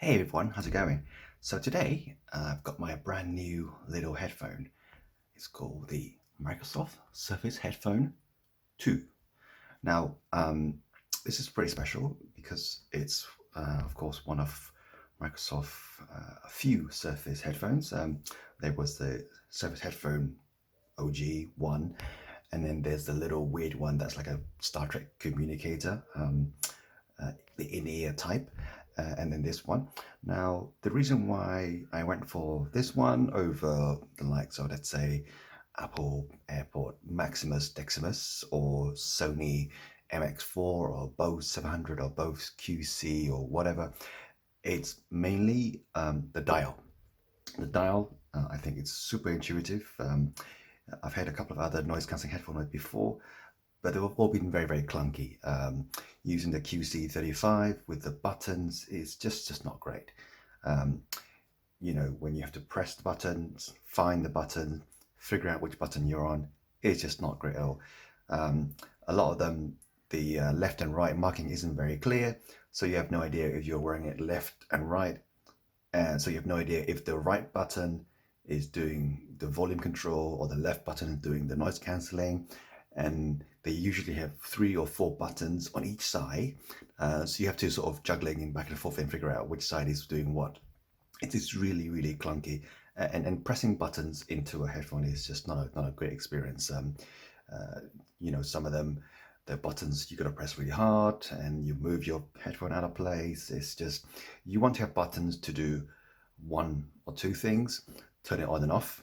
Hey everyone, how's it going? So today I've got my brand new little headphone. It's called the Microsoft Surface Headphone 2. Now, this is pretty special because it's, of course, one of Microsoft's a few Surface headphones. There was the Surface Headphone OG one, and then there's the little weird one that's like a Star Trek communicator. The in-ear type, and then this one. Now, the reason why I went for this one over the likes of, let's say, Apple AirPod Maximus Deximus or Sony MX4 or Bose 700 or Bose QC or whatever, it's mainly the dial. The dial, I think it's super intuitive. I've had a couple of other noise cancelling headphones before, but they've all been very, very clunky. Using the QC35 with the buttons is just not great. When you have to press the buttons, find the button, figure out which button you're on, it's just not great at all. A lot of them, the left and right marking isn't very clear, so you have no idea if you're wearing it left and right, and so you have no idea if the right button is doing the volume control or the left button is doing the noise cancelling. And they usually have 3 or 4 buttons on each side. So you have to sort of juggling in back and forth and figure out which side is doing what. It is really, really clunky. And pressing buttons into a headphone is just not a great experience. Some of them, the buttons you got to press really hard and you move your headphone out of place. It's just, you want to have buttons to do 1 or 2 things, turn it on and off,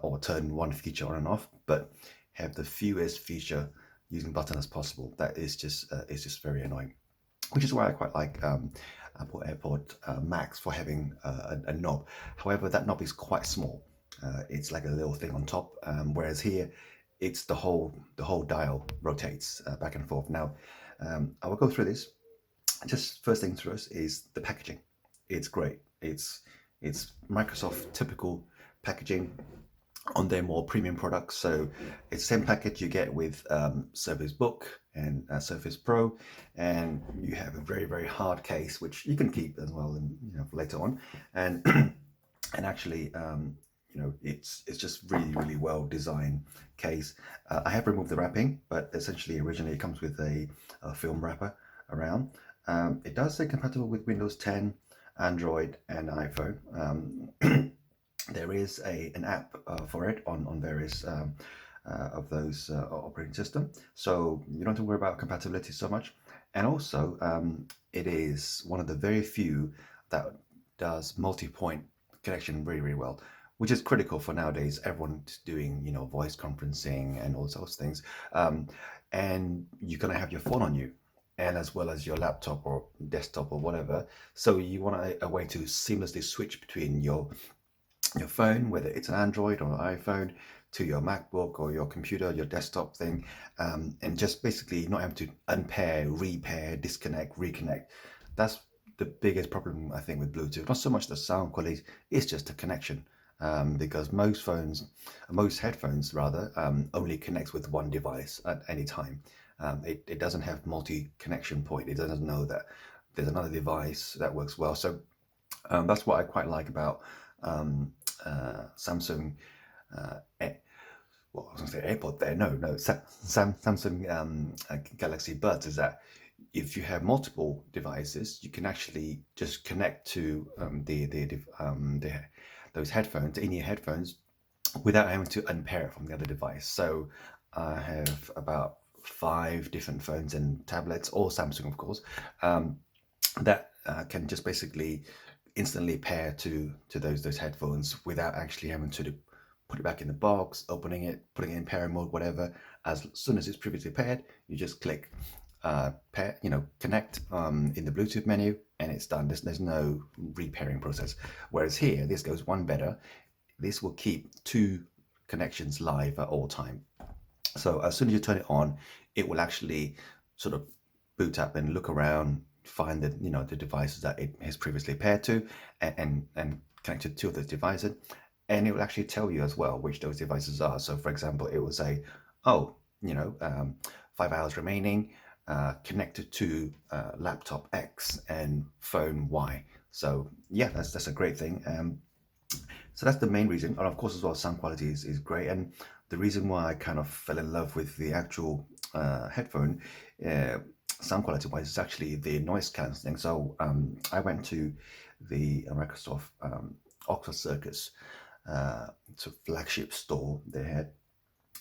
or turn one feature on and off, but have the fewest feature using button as possible. That is just very annoying, which is why I quite like Apple AirPod Max for having a knob. However, that knob is quite small. It's like a little thing on top, whereas here it's the whole dial rotates back and forth. Now, I will go through this. Just first thing through us is the packaging. It's great. It's Microsoft typical packaging on their more premium products. So it's the same package you get with Surface Book and Surface Pro, and you have a very, very hard case which you can keep as well, and for later on. And and actually, it's just really, really well designed case. I have removed the wrapping, but essentially originally it comes with a film wrapper around. It does say compatible with Windows 10, Android, and iPhone. There is an app for it on various of those operating system, so you don't have to worry about compatibility so much. And also, it is one of the very few that does multi-point connection very, very well, which is critical for nowadays. Everyone's doing voice conferencing and all sorts of things, and you're gonna have your phone on you, and as well as your laptop or desktop or whatever. So you want a way to seamlessly switch between your phone, whether it's an Android or an iPhone, to your MacBook or your computer, your desktop thing, and just basically not having to unpair, repair, disconnect, reconnect. That's the biggest problem I think with Bluetooth. Not so much the sound quality, it's just the connection. Because most headphones rather, only connects with one device at any time. It doesn't have multi-connection point. It doesn't know that there's another device that works well. So that's what I quite like about Samsung. Well, I was going to say AirPod there. No, Samsung Galaxy Buds is that if you have multiple devices, you can actually just connect to those headphones, the in-ear headphones, without having to unpair it from the other device. So I have about 5 different phones and tablets, all Samsung, of course, that can just basically instantly pair to those headphones without actually having to put it back in the box, opening it, putting it in pairing mode, whatever. As soon as it's previously paired, you just click pair, connect in the Bluetooth menu, and it's done. There's no repairing process. Whereas here, this goes one better. This will keep 2 connections live at all time. So as soon as you turn it on, it will actually sort of boot up and look around, find the devices that it has previously paired to, and connect to 2 of those devices, and it will actually tell you as well which those devices are. So for example, it will say, oh, 5 hours remaining, connected to laptop X and phone Y. So yeah, that's a great thing. So that's the main reason, and of course as well, sound quality is great. And the reason why I kind of fell in love with the actual headphone, uh, sound quality wise, is actually the noise cancelling. So I went to the Microsoft Oxford Circus, it's a flagship store they had,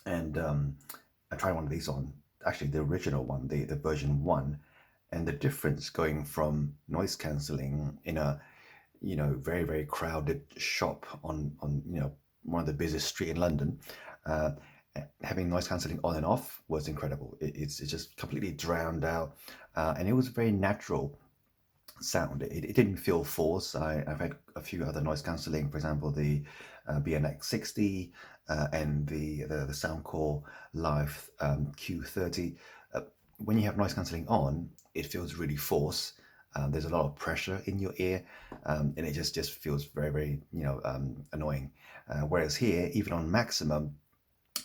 and I tried one of these on, actually the original one, the version one, and the difference going from noise cancelling in a very very crowded shop on one of the busiest street in London, uh, having noise cancelling on and off was incredible. It's just completely drowned out, and it was very natural sound. It didn't feel forced. I've had a few other noise cancelling, for example, the BNX 60 and the Soundcore Live Q30. When you have noise cancelling on, it feels really forced. There's a lot of pressure in your ear, and it just feels very very annoying. Whereas here, even on maximum,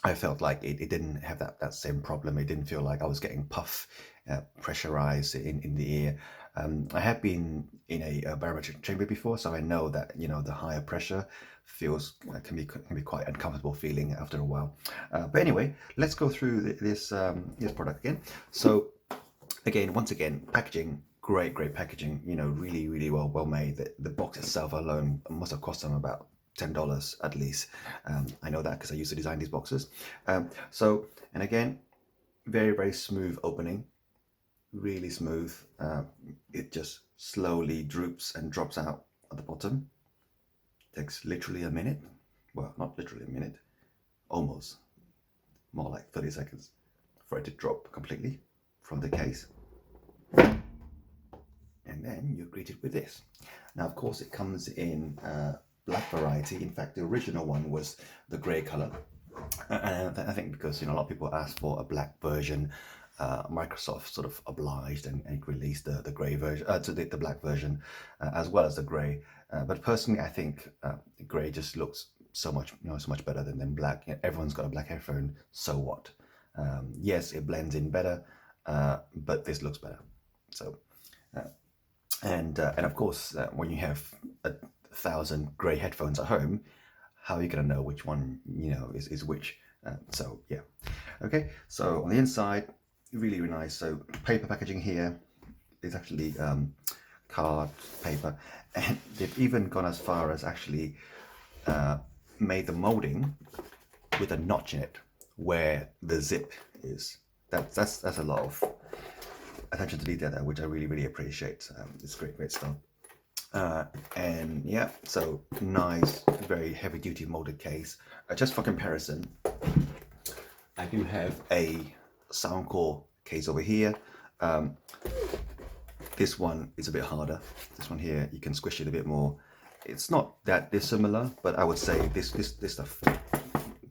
I felt like it didn't have that same problem. It didn't feel like I was getting pressurized in the ear. I have been in a barometric chamber before, so I know that the higher pressure feels can be quite uncomfortable feeling after a while. But anyway, let's go through this product again. So again, once again, packaging, great packaging. Really really well made. The box itself alone must have cost them about $10 at least. I know that because I used to design these boxes. So, and again, very very smooth opening, really smooth. It just slowly droops and drops out at the bottom. Takes literally a minute. Well, not literally a minute, almost more like 30 seconds for it to drop completely from the case. And then you're greeted with this. Now, of course, it comes in black variety. In fact, the original one was the grey color. And I think because a lot of people asked for a black version, Microsoft sort of obliged and released the grey version, the black version, as well as the grey. But personally, I think the grey just looks so much better than black. Everyone's got a black headphone, so what? Yes, it blends in better, but this looks better. So. And of course, when you have 1,000 grey headphones at home, how are you going to know which one is which? So yeah, okay. So on the inside, really really nice. So paper packaging here is actually card paper, and they've even gone as far as actually made the molding with a notch in it where the zip is. That's a lot of attention to detail there, which I really really appreciate. It's great stuff. And yeah, so nice, very heavy duty molded case. Just for comparison, I do have a Soundcore case over here. This one is a bit harder. This one here, you can squish it a bit more. It's not that dissimilar, but I would say this stuff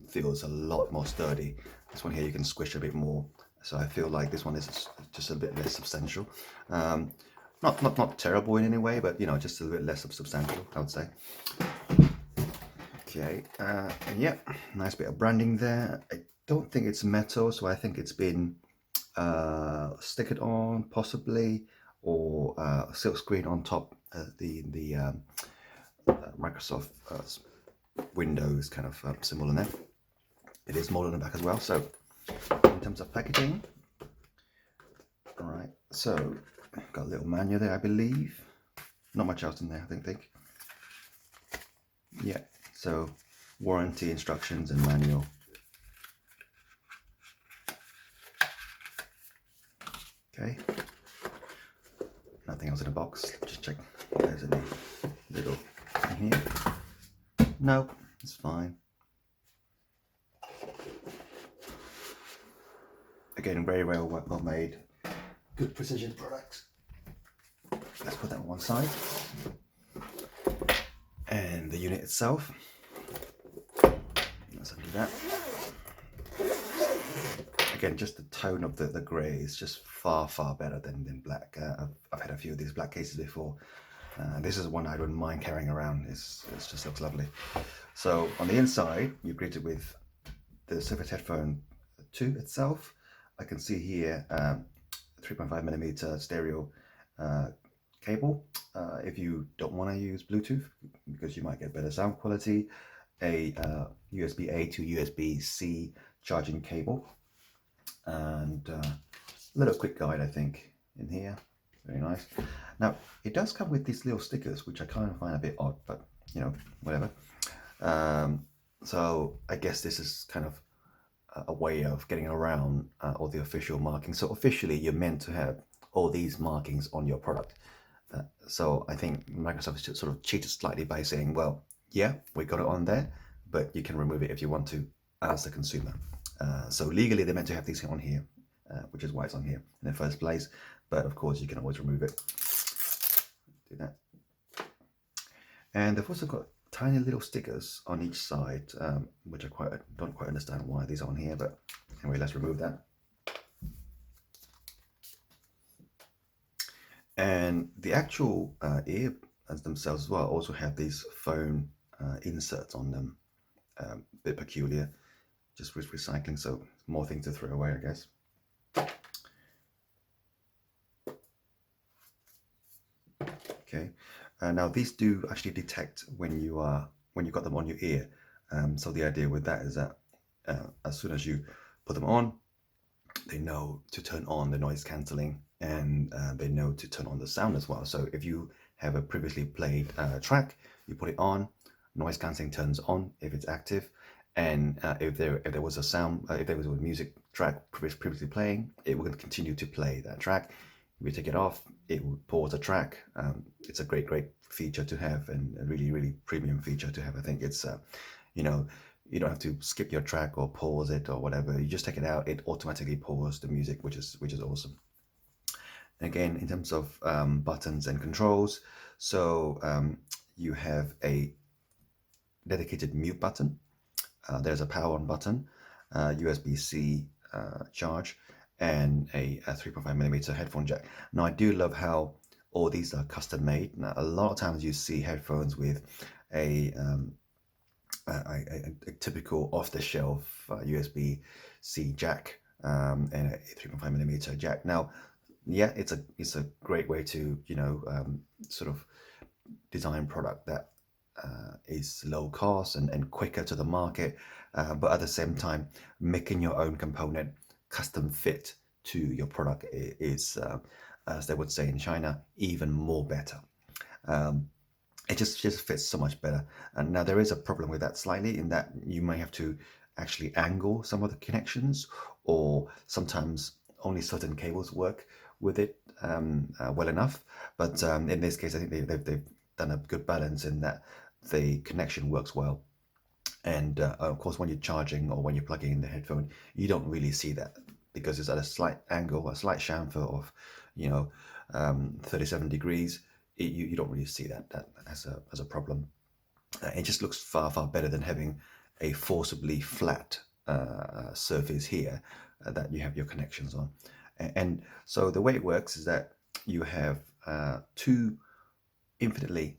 feels a lot more sturdy. This one here, you can squish a bit more. So I feel like this one is just a bit less substantial. Not terrible in any way, but just a little bit less substantial, I would say. Okay, and yeah, nice bit of branding there. I don't think it's metal, so I think it's been stickered on possibly, or silk screen on top the Microsoft Windows kind of symbol in there. It is molded on the back as well. So in terms of packaging, all right, so got a little manual there, I believe. Not much else in there, I think. Yeah, so warranty instructions and manual. Okay, nothing else in the box. Just check if there's any little in here. No, it's fine. Again, very well made, good precision products. Let's put that on one side. And the unit itself. Let's undo that. Again, just the tone of the grey is just far better than black. I've had a few of these black cases before. This is one I don't mind carrying around. It just looks lovely. So on the inside, you're greeted with the Surface Headphone 2 itself. I can see here 3.5mm stereo cable. If you don't want to use Bluetooth because you might get better sound quality, a USB-A to USB-C charging cable, and a little quick guide, I think, in here. Very nice. Now, it does come with these little stickers, which I kind of find a bit odd, but whatever. So I guess this is kind of a way of getting around all the official markings. So officially, you're meant to have all these markings on your product. So I think Microsoft should sort of cheated slightly by saying, well, yeah, we got it on there, but you can remove it if you want to as a consumer. So legally, they're meant to have these on here, which is why it's on here in the first place. But of course, you can always remove it. Do that. And they've also got tiny little stickers on each side, which I don't quite understand why these are on here. But anyway, let's remove that. And the actual ear themselves as well also have these phone inserts on them. A bit peculiar, just with recycling, so more things to throw away, I guess. Okay, now these do actually detect when you've got them on your ear. So the idea with that is that as soon as you put them on, they know to turn on the noise cancelling, and they know to turn on the sound as well. So if you have a previously played track, you put it on, noise cancelling turns on if it's active, and if there was a sound, if there was a music track previously playing, it will continue to play that track. If you take it off, it will pause the track. It's a great feature to have, and a really premium feature to have. I think it's you don't have to skip your track or pause it or whatever. You just take it out, it automatically pauses the music, which is awesome. Again, in terms of buttons and controls, so you have a dedicated mute button. There's a power on button, USB-C charge, and a 3.5mm headphone jack. Now, I do love how all these are custom made. Now, a lot of times you see headphones with a typical off-the-shelf USB-C jack and a 3.5mm jack. Now, yeah, it's a great way to sort of design product that is low cost and quicker to the market, but at the same time, making your own component custom fit to your product is, as they would say in China, even more better. It just fits so much better. And now there is a problem with that slightly, in that you may have to actually angle some of the connections, or sometimes only certain cables work with it well enough. But in this case, I think they've done a good balance in that the connection works well. And of course, when you're charging or when you're plugging in the headphone, you don't really see that because it's at a slight angle, a slight chamfer of 37 degrees. You don't really see that as a problem. It just looks far better than having a forcibly flat surface here that you have your connections on. And so the way it works is that you have two infinitely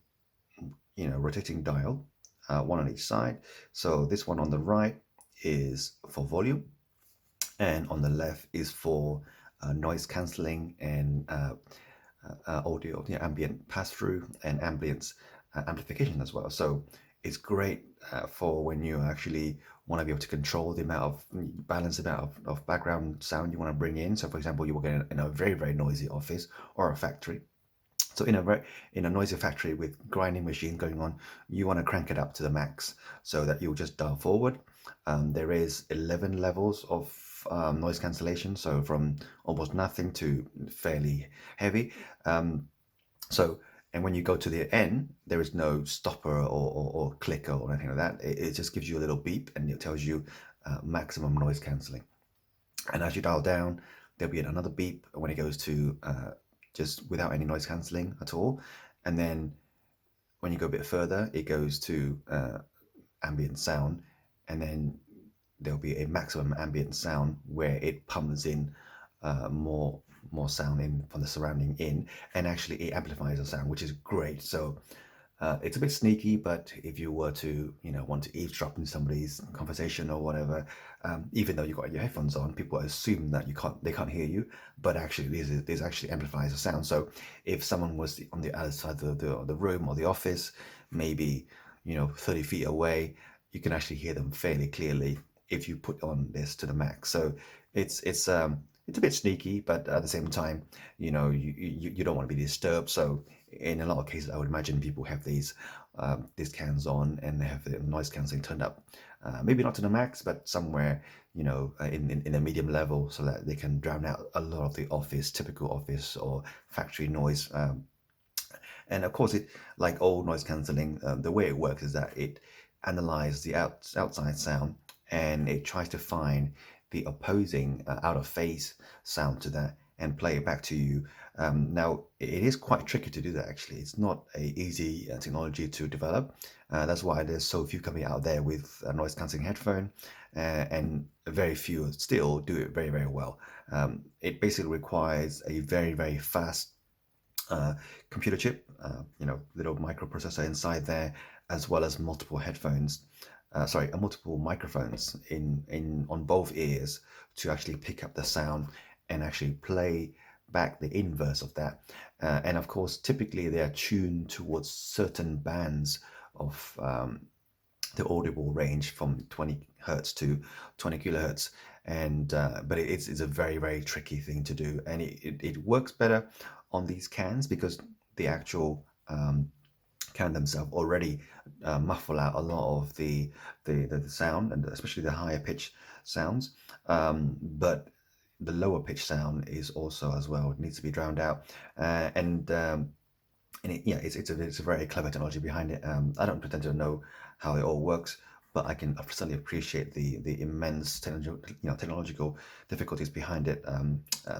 rotating dial, one on each side. So this one on the right is for volume, and on the left is for noise cancelling and audio, ambient pass-through and ambient amplification as well. So it's great for when you actually want to be able to control the amount of balance amount of background sound you want to bring in. So for example, you work in a very noisy office or a factory. So in a noisy factory with grinding machines going on, you want to crank it up to the max so that you'll just dial forward. There is 11 levels of noise cancellation, so from almost nothing to fairly heavy. And when you go to the end, there is no stopper or clicker or anything like that. It just gives you a little beep, and it tells you maximum noise cancelling. And as you dial down, there'll be another beep when it goes to just without any noise cancelling at all. And then when you go a bit further, it goes to ambient sound, and then there'll be a maximum ambient sound where it pumps in more sound in from the surrounding in, and actually it amplifies the sound, which is great. So It's a bit sneaky, but if you were to, want to eavesdrop in somebody's conversation or whatever, even though you've got your headphones on, people assume that they can't hear you, but actually this actually amplifies the sound. So if someone was on the other side of the room or the office, maybe 30 feet away, you can actually hear them fairly clearly if you put on this to the max. So it's a bit sneaky, but at the same time, you don't want to be disturbed. So in a lot of cases, I would imagine people have these cans on and they have the noise cancelling turned up, maybe not to the max, but somewhere in a medium level, so that they can drown out a lot of the typical office or factory noise. And of course, it like all noise cancelling, the way it works is that it analyzes the outside sound and it tries to find the opposing out of phase sound to that and play it back to you. Now, it is quite tricky to do that actually. It's not a easy technology to develop. That's why there's so few coming out there with a noise cancelling headphone, and very few still do it very, very well. It basically requires a very, very fast uh, computer chip, little microprocessor inside there, as well as multiple headphones, multiple microphones in on both ears to actually pick up the sound and actually play back the inverse of that. And of course, typically they are tuned towards certain bands of the audible range from 20 hertz to 20 kilohertz. And but it's a very, very tricky thing to do, and it works better on these cans because the actual can themselves already muffle out a lot of the sound, and especially the higher pitch sounds. But the lower pitch sound is also as well, it needs to be drowned out. And it's a very clever technology behind it. I don't pretend to know how it all works, but I can certainly appreciate the immense technological difficulties behind it.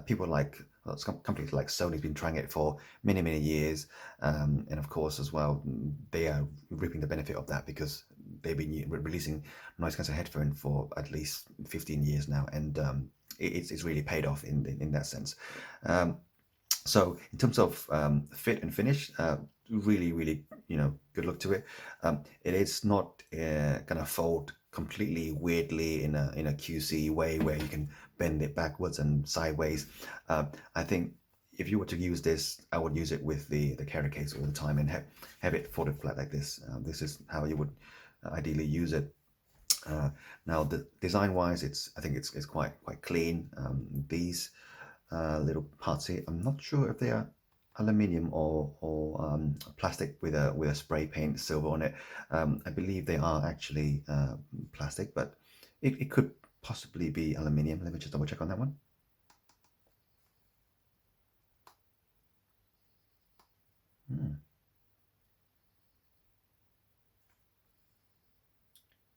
People like some companies like Sony's been trying it for many, many years, and of course as well they are reaping the benefit of that because they've been releasing noise cancelling headphone for at least 15 years now, and it's really paid off in that sense. Um, so in terms of fit and finish, really, really, good look to it. It is not gonna fold completely weirdly in a QC way where you can bend it backwards and sideways. I think if you were to use this, I would use it with the carry case all the time and have it folded flat like this. This is how you would ideally use it. Now, the design-wise, I think it's quite clean. These little parts here, I'm not sure if they are aluminium or plastic with a spray paint silver on it. I believe they are actually plastic, but it could possibly be aluminium. Let me just double check on that one.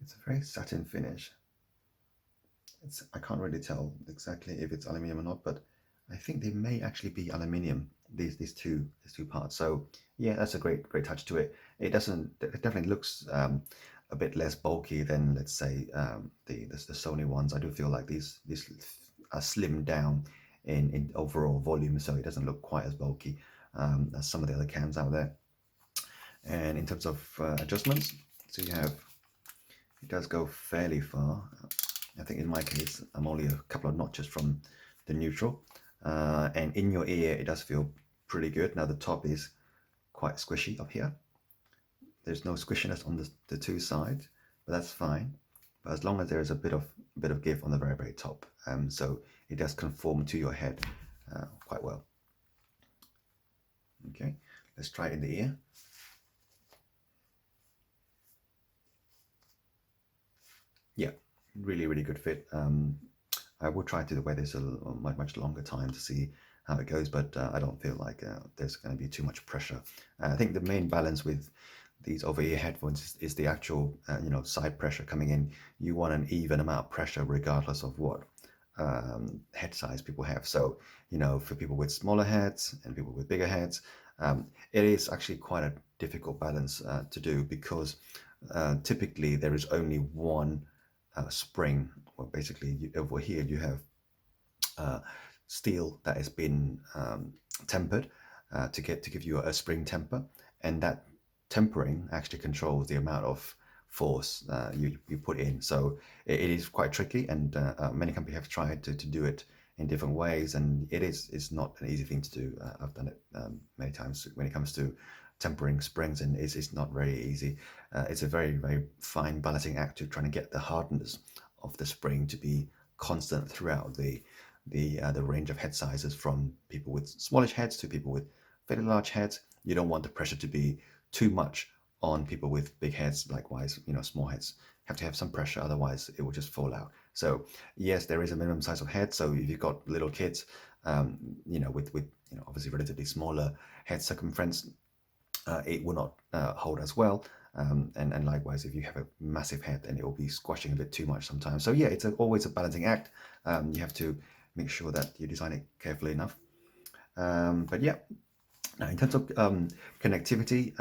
It's a very satin finish. I can't really tell exactly if it's aluminium or not, but I think they may actually be aluminium. These two parts. So yeah, that's a great touch to it. It definitely looks a bit less bulky than, let's say, the Sony ones. I do feel like these are slimmed down in overall volume, so it doesn't look quite as bulky as some of the other cans out there. And in terms of adjustments, so it does go fairly far. I think in my case, I'm only a couple of notches from the neutral. And in your ear, it does feel pretty good. Now the top is quite squishy up here. There's no squishiness on the two sides, but that's fine. But as long as there is a bit of give on the very, very top, so it does conform to your head quite well. Okay, let's try it in the ear. Yeah, really, really good fit. I will try to wear this a much longer time to see how it goes, but I don't feel like there's going to be too much pressure. I think the main balance with these over-ear headphones is the actual, side pressure coming in. You want an even amount of pressure regardless of what head size people have. So, for people with smaller heads and people with bigger heads, it is actually quite a difficult balance to do because typically there is only one spring. Well, basically, over here you have steel that has been tempered to give you a spring temper, and that tempering actually controls the amount of force you put in. So it is quite tricky, and many companies have tried to do it in different ways, and it's not an easy thing to do. I've done it many times when it comes to tempering springs, and it's not very easy. It's a very fine balancing act to trying to get the hardness of the spring to be constant throughout the range of head sizes, from people with smallish heads to people with fairly large heads. You don't want the pressure to be too much on people with big heads. Likewise, small heads have to have some pressure, otherwise it will just fall out. So yes, there is a minimum size of head. So if you've got little kids, with obviously relatively smaller head circumference, it will not hold as well. And likewise, if you have a massive head, then it will be squashing a bit too much sometimes. So yeah, it's always a balancing act. You have to make sure that you design it carefully enough. But yeah, now in terms of connectivity,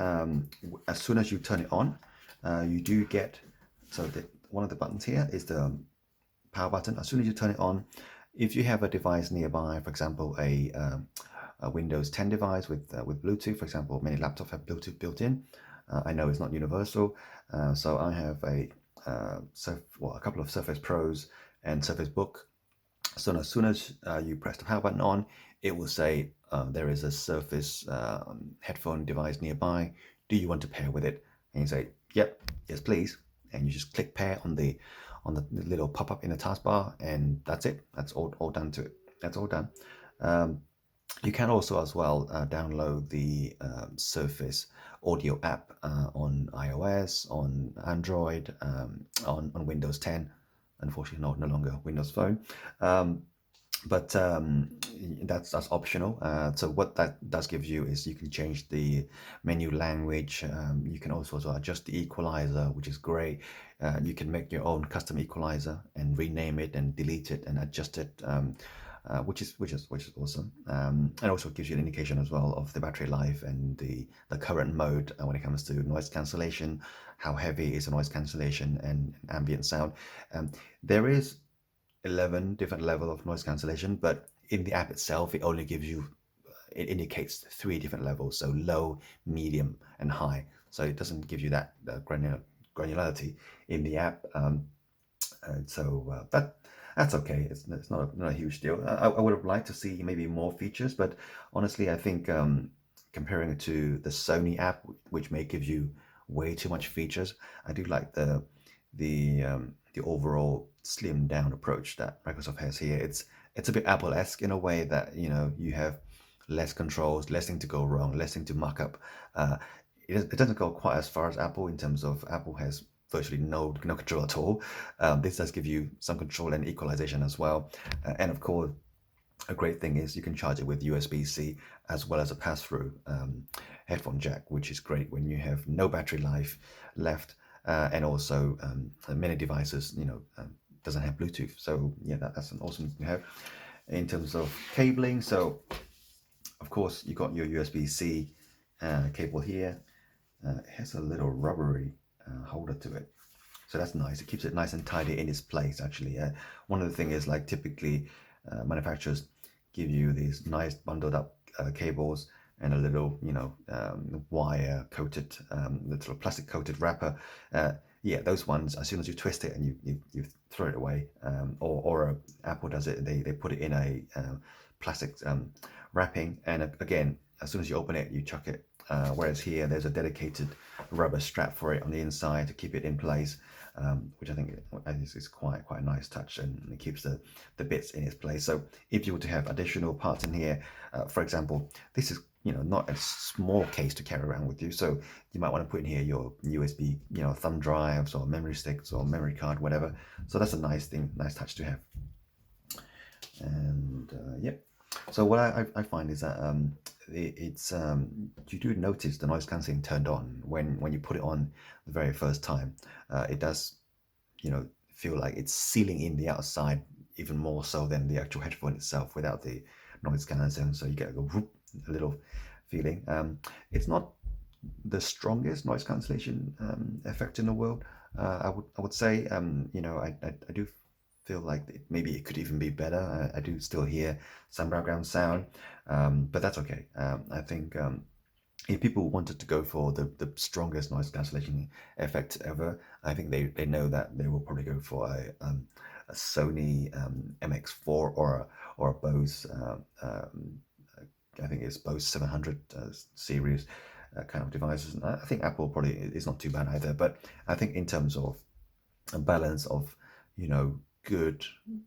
as soon as you turn it on, you do get, so one of the buttons here is the power button. As soon as you turn it on, if you have a device nearby, for example, a Windows 10 device with Bluetooth, for example, many laptops have Bluetooth built in. I know it's not universal, so I have a couple of Surface Pros and Surface Book. So as soon as you press the power button on, it will say there is a Surface headphone device nearby. Do you want to pair with it? And you say, yep, yes please. And you just click pair on the little pop-up in the taskbar, and that's it. That's all done to it. That's all done. You can also as well download the Surface audio app on iOS, on Android, on Windows 10. Unfortunately, no longer Windows Phone. But that's optional. So what that does give you is you can change the menu language. You can also adjust the equalizer, which is great. You can make your own custom equalizer and rename it and delete it and adjust it, which is awesome. And also gives you an indication as well of the battery life and the current mode when it comes to noise cancellation, how heavy is the noise cancellation and ambient sound. There is 11 different level of noise cancellation, but in the app itself, it only gives you, it indicates 3 different levels, so low, medium, and high. So it doesn't give you that granularity in the app. So that's okay. It's not a huge deal. I would have liked to see maybe more features, but honestly, I think comparing it to the Sony app, which may give you way too much features, I do like the overall slimmed down approach that Microsoft has here. It's a bit Apple-esque in a way that you have less controls, less thing to go wrong, less thing to muck up. It doesn't go quite as far as Apple in terms of Apple has virtually no control at all. This does give you some control and equalization as well. And of course, a great thing is you can charge it with USB-C as well as a pass-through headphone jack, which is great when you have no battery life left. And also many devices, doesn't have Bluetooth. So yeah, that's an awesome thing to have. In terms of cabling, so of course you got your USB-C cable here. It has a little rubbery holder to it. So that's nice. It keeps it nice and tidy in its place, actually. One of the things is, like, typically manufacturers give you these nice bundled up cables and a little, wire coated, little plastic coated wrapper. Yeah, those ones, as soon as you twist it and you throw it away, or Apple does it, they put it in a plastic wrapping, and again, as soon as you open it, you chuck it. Whereas here, there's a dedicated rubber strap for it on the inside to keep it in place, which I think is quite a nice touch, and it keeps the bits in its place. So if you were to have additional parts in here, for example, this is not a small case to carry around with you, so you might want to put in here your USB, thumb drives or memory sticks or memory card, whatever. So that's a nice thing, nice touch to have. And yep. So what I find is that it's you do notice the noise cancelling turned on when you put it on the very first time. It does, feel like it's sealing in the outside even more so than the actual headphone itself without the noise cancelling. So you get a little feeling. It's not the strongest noise cancellation effect in the world. I would say, I do feel like maybe it could even be better. I do still hear some background sound, but that's okay. I think if people wanted to go for the strongest noise cancellation effect ever, I think they know that they will probably go for a Sony MX4 or a Bose I think it's Bose 700 series kind of devices. And I think Apple probably is not too bad either. But I think in terms of a balance of, good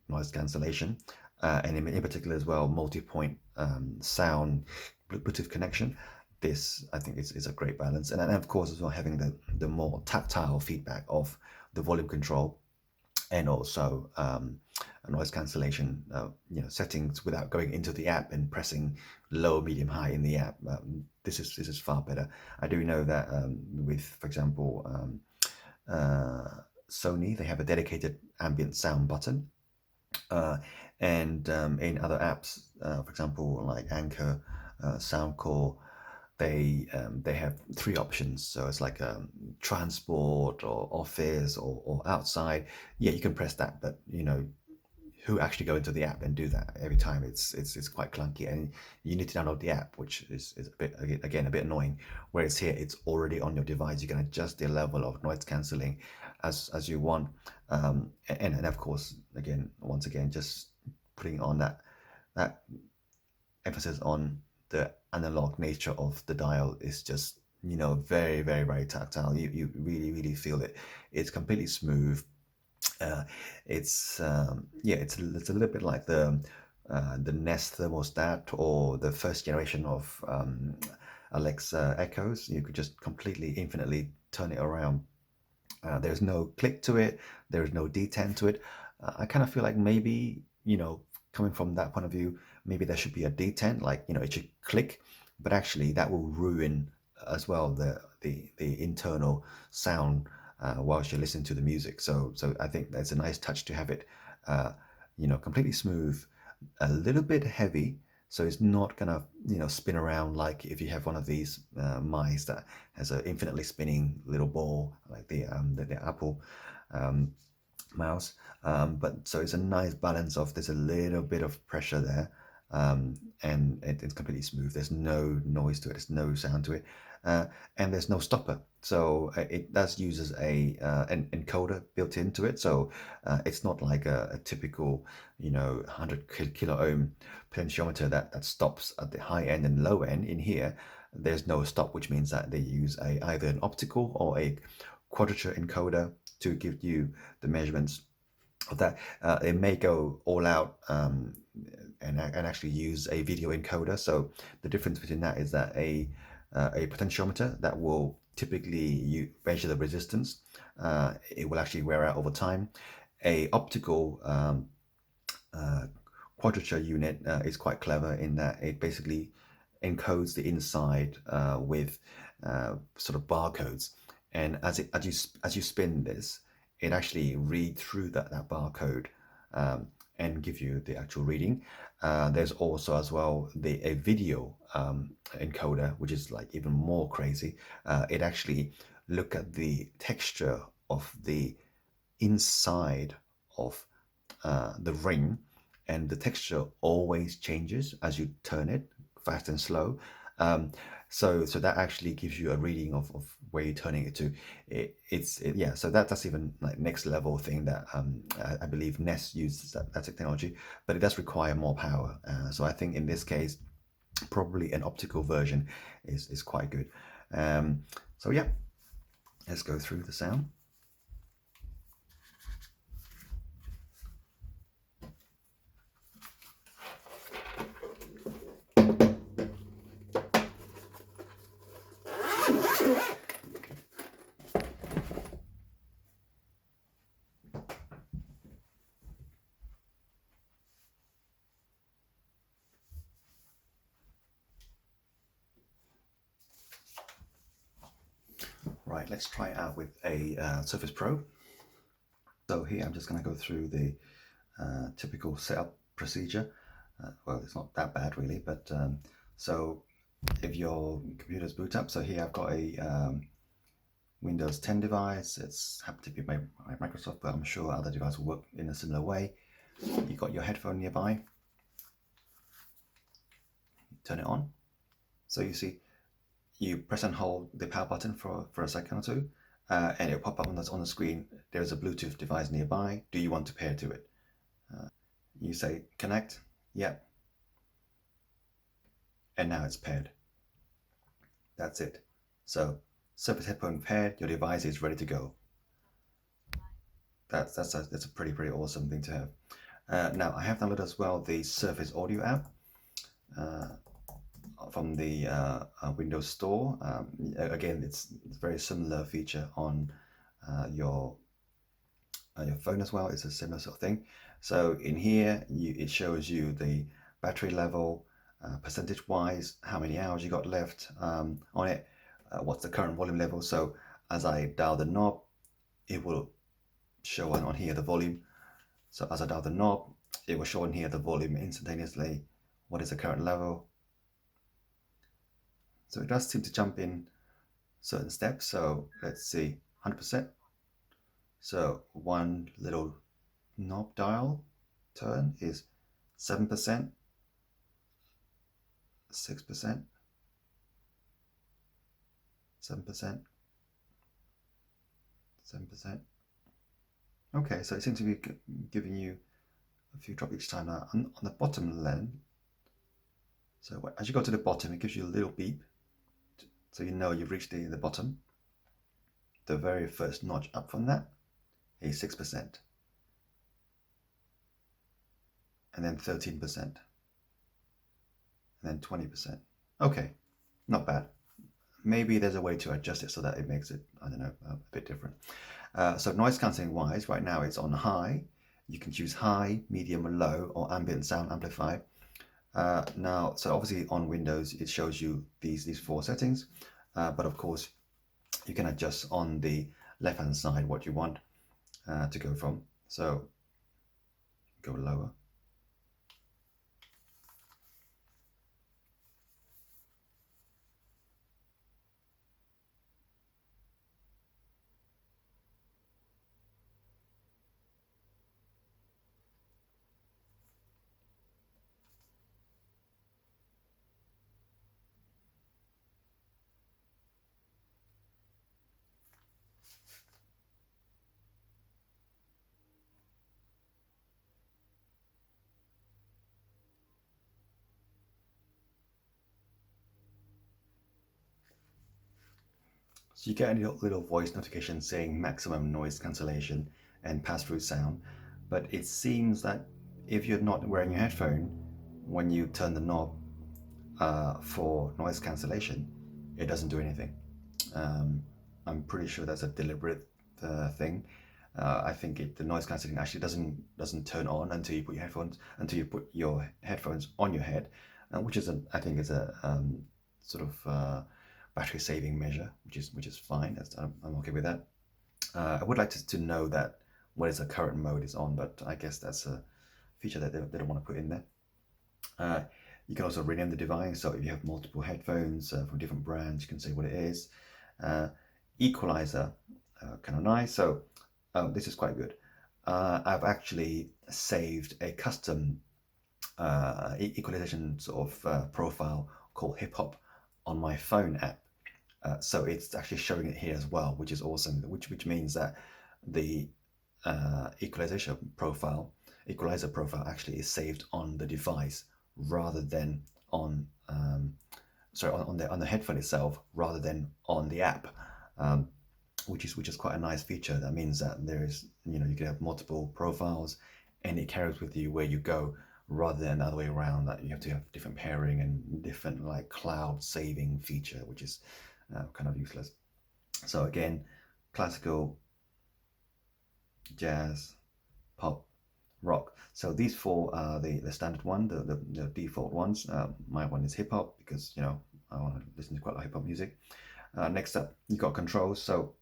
noise cancellation, and in particular as well, multi-point sound Bluetooth connection. This I think is a great balance, and of course as well having the more tactile feedback of the volume control, and also noise cancellation, settings without going into the app and pressing low, medium, high in the app. This is far better. I do know that with, for example, Sony, they have a dedicated ambient sound button, and in other apps, for example, like Anker, Soundcore, they have three options. So it's like transport or office or outside. Yeah, you can press that, but who actually go into the app and do that every time? It's quite clunky, and you need to download the app, which is a bit, again, a bit annoying. Whereas here, it's already on your device. You can adjust the level of noise cancelling as you want, and of course, once again, just putting on that emphasis on the analog nature of the dial is just very, very, very tactile. You really, really feel it. It's completely smooth. It's a little bit like the Nest thermostat or the first generation of Alexa Echoes. You could just completely infinitely turn it around. There's no click to it. There is no detent to it. I kind of feel like maybe, coming from that point of view, maybe there should be a detent, like, it should click, but actually that will ruin as well the internal sound whilst you're listening to the music. So I think that's a nice touch to have it, completely smooth, a little bit heavy, so it's not gonna spin around like if you have one of these mice that has an infinitely spinning little ball like the Apple mouse. But so it's a nice balance of, there's a little bit of pressure there, and it's completely smooth. There's no noise to it. There's no sound to it, and there's no stopper. So it does uses an encoder built into it. So it's not like a typical 100 kilo ohm potentiometer that stops at the high end and low end. In here, there's no stop, which means that they use either an optical or a quadrature encoder to give you the measurements of that. They may go all out and actually use a video encoder. So the difference between that is that a potentiometer that will typically you measure the resistance, it will actually wear out over time. A optical quadrature unit is quite clever in that it basically encodes the inside with sort of barcodes, and as you spin this, it actually read through that barcode and give you the actual reading. There's also as well a video encoder, which is like even more crazy. It actually look at the texture of the inside of the ring, and the texture always changes as you turn it fast and slow. So that actually gives you a reading of where you're turning it to. Yeah. So that's even like next level thing that I believe Nest uses that technology, but it does require more power. So I think in this case, probably an optical version is quite good. So yeah, let's go through the sound. Right, let's try it out with a Surface Pro. So here I'm just going to go through the typical setup procedure. Well, it's not that bad really, but so if your computer's boot up, so here I've got a Windows 10 device. It's happy to be by Microsoft, but I'm sure other devices will work in a similar way. You've got your headphone nearby. Turn it on. So you see, you press and hold the power button for a second or two, and it'll pop up on the screen. There's a Bluetooth device nearby. Do you want to pair to it? You say connect, yep, and now it's paired. That's it. So Surface headphone paired, your device is ready to go. That's a pretty awesome thing to have. Now I have downloaded as well the Surface Audio app uh, from the Windows Store. Again, it's a very similar feature on your phone as well. It's a similar sort of thing. So in here, it shows you the battery level, percentage wise, how many hours you got left on it, what's the current volume level. So as I dial the knob, it will show on here the volume. So as I dial the knob, it will show on here the volume instantaneously. What is the current level? So it does seem to jump in certain steps. So let's see, 100%. So one little knob dial turn is 7%, 6%, 7%, 7%. Okay, so it seems to be giving you a few drops each time. Now on the bottom then, so as you go to the bottom, it gives you a little beep, so you know you've reached the bottom. The very first notch up from that is 6%, and then 13%, and then 20%. Okay, not bad. Maybe there's a way to adjust it so that it makes it, I don't know, a bit different. So noise cancelling wise, right now it's on high. You can choose high, medium, or low, or ambient sound amplify. Now, so obviously on Windows, it shows you these four settings, but of course, you can adjust on the left-hand side what you want to go from. So go lower. So you get a little voice notification saying maximum noise cancellation and pass-through sound, but it seems that if you're not wearing a headphone, when you turn the knob for noise cancellation, it doesn't do anything. I'm pretty sure that's a deliberate thing. I think the noise cancelling actually doesn't turn on until you put your headphones on your head, which is I think is a sort of battery saving measure, which is fine. I'm okay with that. I would like to know that what is the current mode is on, but I guess that's a feature that they don't want to put in there. You can also rename the device. So if you have multiple headphones from different brands, you can say what it is. Equalizer, kind of nice. So this is quite good. I've actually saved a custom equalization sort of profile called Hip Hop on my phone app. So it's actually showing it here as well, which is awesome. Which means that the equalizer profile actually is saved on the device rather than on on the headphone itself rather than on the app, which is quite a nice feature. That means that there is you can have multiple profiles and it carries with you where you go rather than the other way around, that you have to have different pairing and different like cloud saving feature, which is kind of useless. So again, classical, jazz, pop, rock. So these four are the standard one, the default ones. My one is hip hop because I want to listen to quite a lot of hip hop music. Next up, you've got controls. So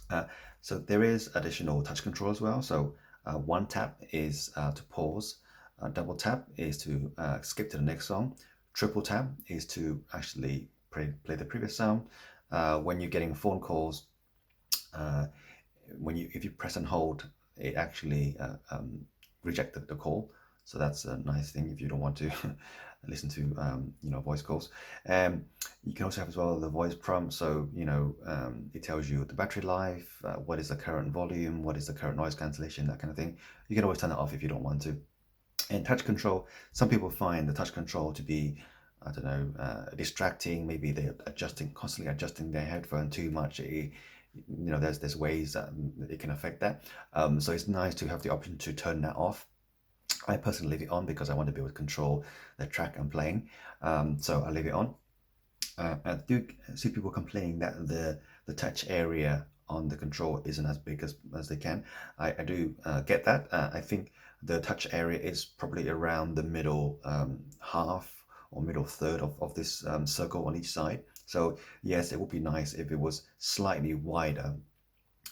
there is additional touch control as well. So one tap is to pause. Double tap is to skip to the next song. Triple tap is to actually play the previous song. When you're getting phone calls, if you press and hold, it actually reject the call. So that's a nice thing if you don't want to listen to voice calls. You can also have as well the voice prompt. So it tells you the battery life, what is the current volume, what is the current noise cancellation, that kind of thing. You can always turn it off if you don't want to. And touch control, some people find the touch control to be, I don't know, distracting. Maybe they're constantly adjusting their headphone too much. There's ways that it can affect that. So it's nice to have the option to turn that off. I personally leave it on because I want to be able to control the track I'm playing. So I leave it on. I do see people complaining that the touch area on the control isn't as big as they can. I do get that. I think the touch area is probably around the middle half or middle third of this circle on each side. So yes, it would be nice if it was slightly wider,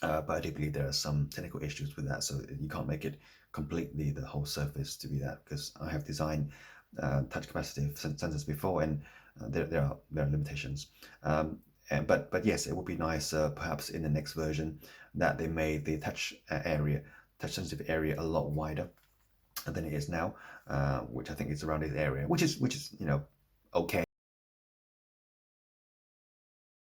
but I do believe there are some technical issues with that, so you can't make it completely the whole surface to be that, because I have designed touch capacitive sensors before, and there are limitations. But yes, it would be nice perhaps in the next version that they made the touch sensitive area a lot wider than it is now, which I think is around this area, which is okay.